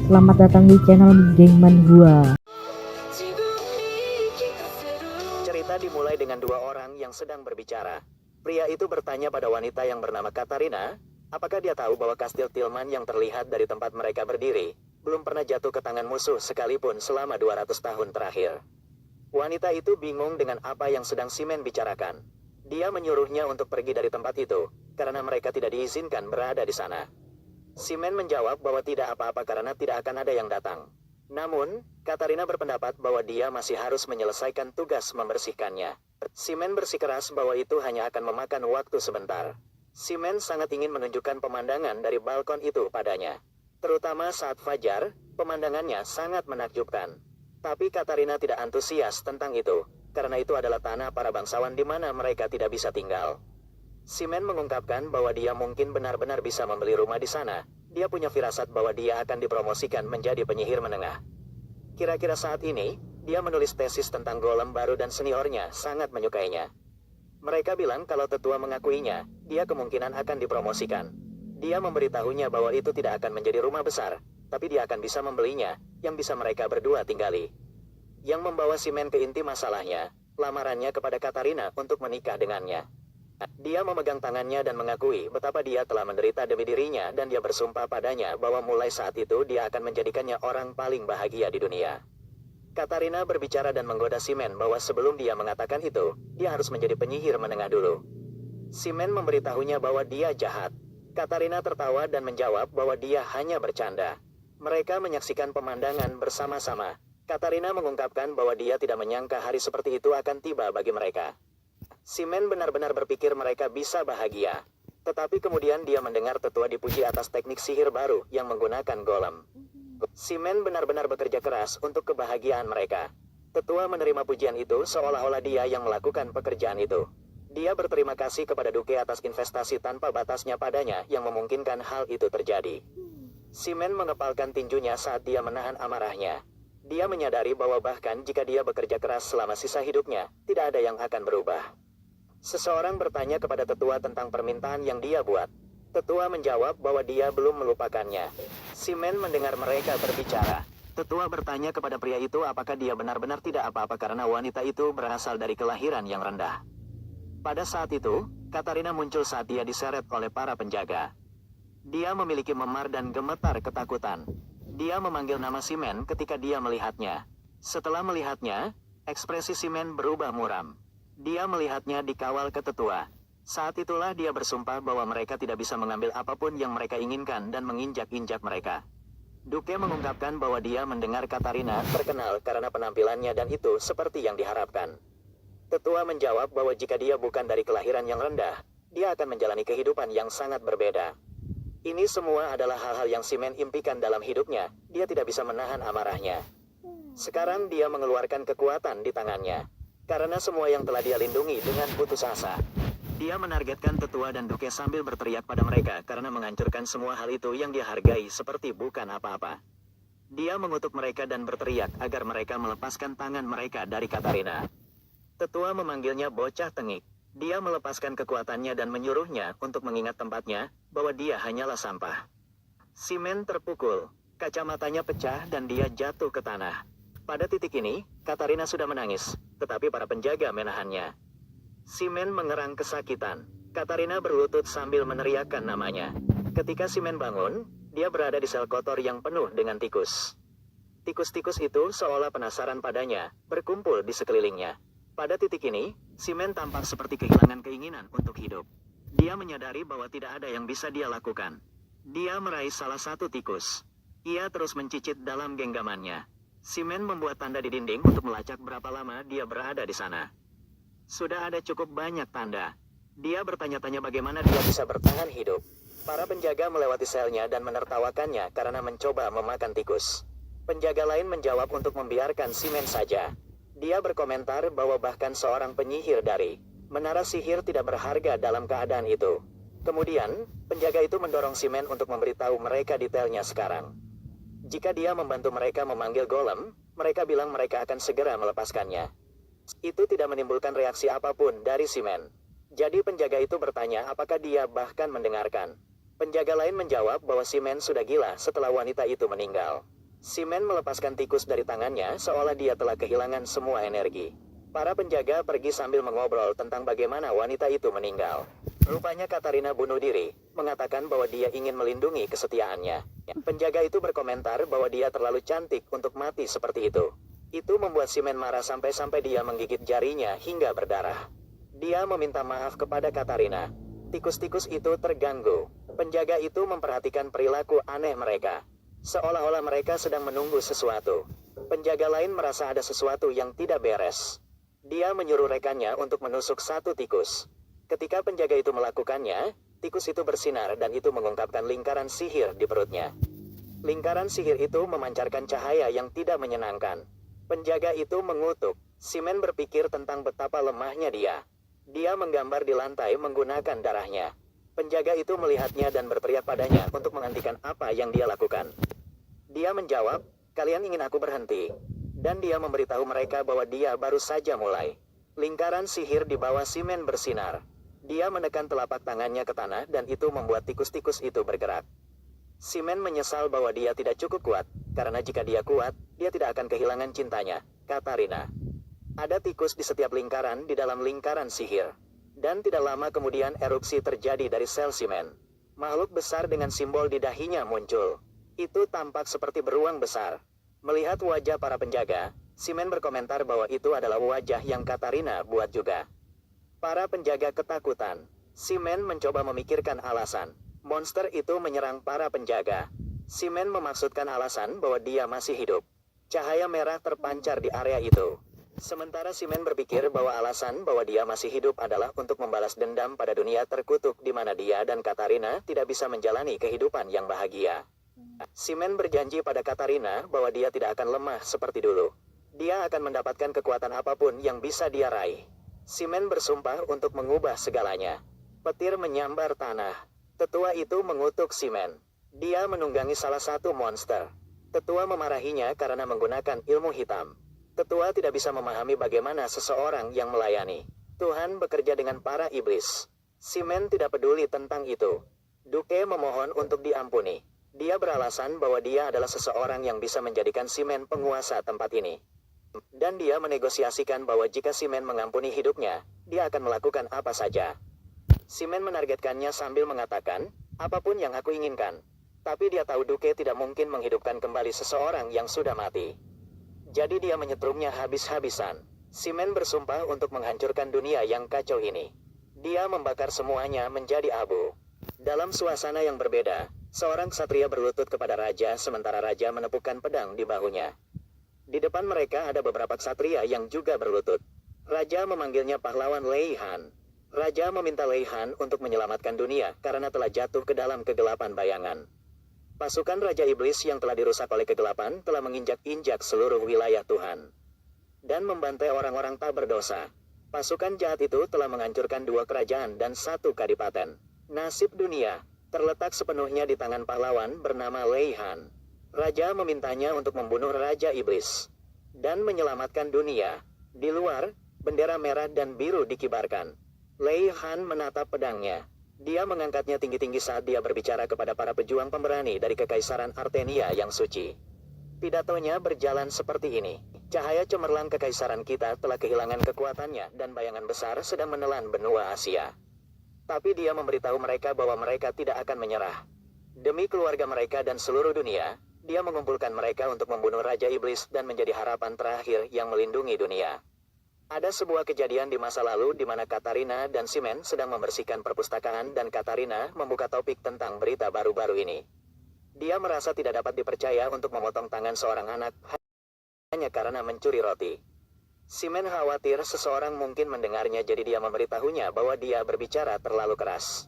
Selamat datang di channel Gengman gua. Cerita dimulai dengan dua orang yang sedang berbicara. Pria itu bertanya pada wanita yang bernama Katarina, apakah dia tahu bahwa kastil Tilman yang terlihat dari tempat mereka berdiri, belum pernah jatuh ke tangan musuh sekalipun selama 200 tahun terakhir. Wanita itu bingung dengan apa yang sedang Simen bicarakan. Dia menyuruhnya untuk pergi dari tempat itu, karena mereka tidak diizinkan berada di sana. Simen menjawab bahwa tidak apa-apa karena tidak akan ada yang datang. Namun, Katarina berpendapat bahwa dia masih harus menyelesaikan tugas membersihkannya. Simen bersikeras bahwa itu hanya akan memakan waktu sebentar. Simen sangat ingin menunjukkan pemandangan dari balkon itu padanya. Terutama saat fajar, pemandangannya sangat menakjubkan. Tapi Katarina tidak antusias tentang itu, karena itu adalah tanah para bangsawan di mana mereka tidak bisa tinggal. Simen mengungkapkan bahwa dia mungkin benar-benar bisa membeli rumah di sana. Dia punya firasat bahwa dia akan dipromosikan menjadi penyihir menengah. Kira-kira saat ini, dia menulis tesis tentang golem baru dan seniornya sangat menyukainya. Mereka bilang kalau tetua mengakuinya, dia kemungkinan akan dipromosikan. Dia memberitahunya bahwa itu tidak akan menjadi rumah besar, tapi dia akan bisa membelinya, yang bisa mereka berdua tinggali. Yang membawa Simen ke inti masalahnya, lamarannya kepada Katarina untuk menikah dengannya. Dia memegang tangannya dan mengakui betapa dia telah menderita demi dirinya dan dia bersumpah padanya bahwa mulai saat itu dia akan menjadikannya orang paling bahagia di dunia. Katarina berbicara dan menggoda Simen bahwa sebelum dia mengatakan itu, dia harus menjadi penyihir menengah dulu. Simen memberitahunya bahwa dia jahat. Katarina tertawa dan menjawab bahwa dia hanya bercanda. Mereka menyaksikan pemandangan bersama-sama. Katarina mengungkapkan bahwa dia tidak menyangka hari seperti itu akan tiba bagi mereka. Simen benar-benar berpikir mereka bisa bahagia. Tetapi kemudian dia mendengar tetua dipuji atas teknik sihir baru yang menggunakan golem. Simen benar-benar bekerja keras untuk kebahagiaan mereka. Tetua menerima pujian itu seolah-olah dia yang melakukan pekerjaan itu. Dia berterima kasih kepada Duke atas investasi tanpa batasnya padanya yang memungkinkan hal itu terjadi. Simen mengepalkan tinjunya saat dia menahan amarahnya. Dia menyadari bahwa bahkan jika dia bekerja keras selama sisa hidupnya, tidak ada yang akan berubah. Seseorang bertanya kepada tetua tentang permintaan yang dia buat. Tetua menjawab bahwa dia belum melupakannya. Simen mendengar mereka berbicara. Tetua bertanya kepada pria itu apakah dia benar-benar tidak apa-apa karena wanita itu berasal dari kelahiran yang rendah. Pada saat itu, Katarina muncul saat dia diseret oleh para penjaga. Dia memiliki memar dan gemetar ketakutan. Dia memanggil nama Simen ketika dia melihatnya. Setelah melihatnya, ekspresi Simen berubah muram. Dia melihatnya dikawal ke tetua. Saat itulah dia bersumpah bahwa mereka tidak bisa mengambil apapun yang mereka inginkan dan menginjak-injak mereka. Duke mengungkapkan bahwa dia mendengar Katarina terkenal karena penampilannya dan itu seperti yang diharapkan. Tetua menjawab bahwa jika dia bukan dari kelahiran yang rendah, dia akan menjalani kehidupan yang sangat berbeda. Ini semua adalah hal-hal yang Simen impikan dalam hidupnya. Dia tidak bisa menahan amarahnya. Sekarang dia mengeluarkan kekuatan di tangannya. Karena semua yang telah dia lindungi dengan putus asa. Dia menargetkan tetua dan Duke sambil berteriak pada mereka karena menghancurkan semua hal itu yang dia hargai seperti bukan apa-apa. Dia mengutuk mereka dan berteriak agar mereka melepaskan tangan mereka dari Katarina. Tetua memanggilnya bocah tengik. Dia melepaskan kekuatannya dan menyuruhnya untuk mengingat tempatnya bahwa dia hanyalah sampah. Simen terpukul, kacamatanya pecah dan dia jatuh ke tanah. Pada titik ini, Katarina sudah menangis, tetapi para penjaga menahannya. Simen mengerang kesakitan. Katarina berlutut sambil meneriakkan namanya. Ketika Simen bangun, dia berada di sel kotor yang penuh dengan tikus. Tikus-tikus itu seolah penasaran padanya, berkumpul di sekelilingnya. Pada titik ini, Simen tampak seperti kehilangan keinginan untuk hidup. Dia menyadari bahwa tidak ada yang bisa dia lakukan. Dia meraih salah satu tikus. Ia terus mencicit dalam genggamannya. Simen membuat tanda di dinding untuk melacak berapa lama dia berada di sana. Sudah ada cukup banyak tanda. Dia bertanya-tanya bagaimana dia bisa bertahan hidup. Para penjaga melewati selnya dan menertawakannya karena mencoba memakan tikus. Penjaga lain menjawab untuk membiarkan Simen saja. Dia berkomentar bahwa bahkan seorang penyihir dari menara sihir tidak berharga dalam keadaan itu. Kemudian, penjaga itu mendorong Simen untuk memberitahu mereka detailnya sekarang. Jika dia membantu mereka memanggil golem, mereka bilang mereka akan segera melepaskannya. Itu tidak menimbulkan reaksi apapun dari Simen. Jadi penjaga itu bertanya apakah dia bahkan mendengarkan. Penjaga lain menjawab bahwa Simen sudah gila setelah wanita itu meninggal. Simen melepaskan tikus dari tangannya seolah dia telah kehilangan semua energi. Para penjaga pergi sambil mengobrol tentang bagaimana wanita itu meninggal. Rupanya Katarina bunuh diri, mengatakan bahwa dia ingin melindungi kesetiaannya. Penjaga itu berkomentar bahwa dia terlalu cantik untuk mati seperti itu. Itu membuat Simen marah sampai-sampai dia menggigit jarinya hingga berdarah. Dia meminta maaf kepada Katarina. Tikus-tikus itu terganggu. Penjaga itu memperhatikan perilaku aneh mereka. Seolah-olah mereka sedang menunggu sesuatu. Penjaga lain merasa ada sesuatu yang tidak beres. Dia menyuruh rekannya untuk menusuk satu tikus. Ketika penjaga itu melakukannya, tikus itu bersinar dan itu mengungkapkan lingkaran sihir di perutnya. Lingkaran sihir itu memancarkan cahaya yang tidak menyenangkan. Penjaga itu mengutuk. Simen berpikir tentang betapa lemahnya dia. Dia menggambar di lantai menggunakan darahnya. Penjaga itu melihatnya dan berteriak padanya untuk menghentikan apa yang dia lakukan. Dia menjawab, "Kalian ingin aku berhenti?" Dan dia memberitahu mereka bahwa dia baru saja mulai. Lingkaran sihir di bawah Simen bersinar. Dia menekan telapak tangannya ke tanah dan itu membuat tikus-tikus itu bergerak. Simen menyesal bahwa dia tidak cukup kuat, karena jika dia kuat, dia tidak akan kehilangan cintanya, Katarina. Ada tikus di setiap lingkaran di dalam lingkaran sihir. Dan tidak lama kemudian erupsi terjadi dari sel Simen. Makhluk besar dengan simbol di dahinya muncul. Itu tampak seperti beruang besar. Melihat wajah para penjaga, Simen berkomentar bahwa itu adalah wajah yang Katarina buat juga. Para penjaga ketakutan. Simen mencoba memikirkan alasan. Monster itu menyerang para penjaga. Simen memaksudkan alasan bahwa dia masih hidup. Cahaya merah terpancar di area itu. Sementara Simen berpikir bahwa alasan bahwa dia masih hidup adalah untuk membalas dendam pada dunia terkutuk di mana dia dan Katarina tidak bisa menjalani kehidupan yang bahagia. Simen berjanji pada Katarina bahwa dia tidak akan lemah seperti dulu. Dia akan mendapatkan kekuatan apapun yang bisa dia raih. Simen bersumpah untuk mengubah segalanya. Petir menyambar tanah. Tetua itu mengutuk Simen. Dia menunggangi salah satu monster. Tetua memarahinya karena menggunakan ilmu hitam. Tetua tidak bisa memahami bagaimana seseorang yang melayani Tuhan bekerja dengan para iblis. Simen tidak peduli tentang itu. Duke memohon untuk diampuni. Dia beralasan bahwa dia adalah seseorang yang bisa menjadikan Simen penguasa tempat ini. Dan dia menegosiasikan bahwa jika Simen mengampuni hidupnya, dia akan melakukan apa saja. Simen menargetkannya sambil mengatakan, "Apapun yang aku inginkan." Tapi dia tahu Duke tidak mungkin menghidupkan kembali seseorang yang sudah mati. Jadi dia menyetrumnya habis-habisan. Simen bersumpah untuk menghancurkan dunia yang kacau ini. Dia membakar semuanya menjadi abu. Dalam suasana yang berbeda, seorang ksatria berlutut kepada raja sementara raja menepukkan pedang di bahunya. Di depan mereka ada beberapa ksatria yang juga berlutut. Raja memanggilnya pahlawan Leihan. Raja meminta Leihan untuk menyelamatkan dunia karena telah jatuh ke dalam kegelapan bayangan. Pasukan Raja Iblis yang telah dirusak oleh kegelapan telah menginjak-injak seluruh wilayah Tuhan. Dan membantai orang-orang tak berdosa. Pasukan jahat itu telah menghancurkan 2 kerajaan dan 1 kadipaten. Nasib dunia terletak sepenuhnya di tangan pahlawan bernama Leihan. Raja memintanya untuk membunuh Raja Iblis dan menyelamatkan dunia. Di luar, bendera merah dan biru dikibarkan. Leihan menatap pedangnya. Dia mengangkatnya tinggi-tinggi saat dia berbicara kepada para pejuang pemberani dari Kekaisaran Artenia yang suci. Pidatonya berjalan seperti ini. Cahaya cemerlang kekaisaran kita telah kehilangan kekuatannya dan bayangan besar sedang menelan benua Asia. Tapi dia memberitahu mereka bahwa mereka tidak akan menyerah. Demi keluarga mereka dan seluruh dunia, dia mengumpulkan mereka untuk membunuh Raja Iblis dan menjadi harapan terakhir yang melindungi dunia. Ada sebuah kejadian di masa lalu di mana Katarina dan Simen sedang membersihkan perpustakaan dan Katarina membuka topik tentang berita baru-baru ini. Dia merasa tidak dapat dipercaya untuk memotong tangan seorang anak hanya karena mencuri roti. Simen khawatir seseorang mungkin mendengarnya jadi dia memberitahunya bahwa dia berbicara terlalu keras.